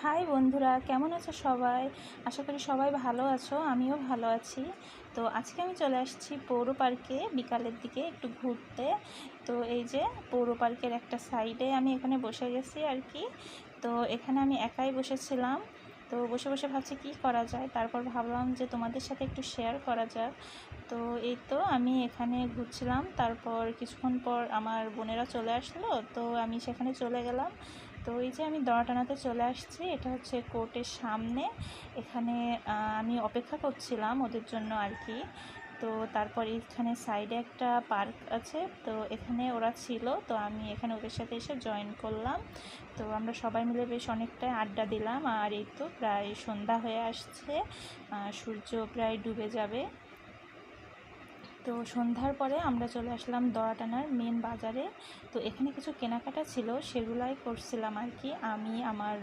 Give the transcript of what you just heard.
High বন্ধুরা, কেমন আছো সবাই? আশা করি সবাই ভালো আছো, আমিও ভালো আছি। তো আজকে আমি চলে আসছি পৌর পার্কে বিকালের দিকে একটু ঘুরতে। তো এই যে পৌর পার্কের একটা সাইডে আমি এখানে বসে গেছি আর কি। তো এখানে আমি একাই বসেছিলাম। তো বসে বসে ভাবছি কী করা যায়, তারপর ভাবলাম যে তোমাদের সাথে একটু শেয়ার করা যাক। তো এই তো আমি এখানে ঘুরছিলাম, তারপর কিছুক্ষণ পর আমার বোনেরা চলে আসলো, তো আমি সেখানে চলে গেলাম। তো এই যে আমি দড়াটানাতে চলে আসছি, এটা হচ্ছে কোর্টের সামনে। এখানে আমি অপেক্ষা করছিলাম ওদের জন্য আর কি। তো তারপর এখানে সাইডে একটা পার্ক আছে, তো এখানে ওরা ছিল, তো আমি এখানে ওদের সাথে এসে জয়েন করলাম। তো আমরা সবাই মিলে বেশ অনেকটাই আড্ডা দিলাম। আর এই তো প্রায় সন্ধ্যা হয়ে আসছে, সূর্য প্রায় ডুবে যাবে। তো সন্ধ্যার পরে আমরা চলে আসলাম দড়াটানার মেন বাজারে। তো এখানে কিছু কেনাকাটা ছিল, সেগুলাই করছিলাম আর কি, আমি আমার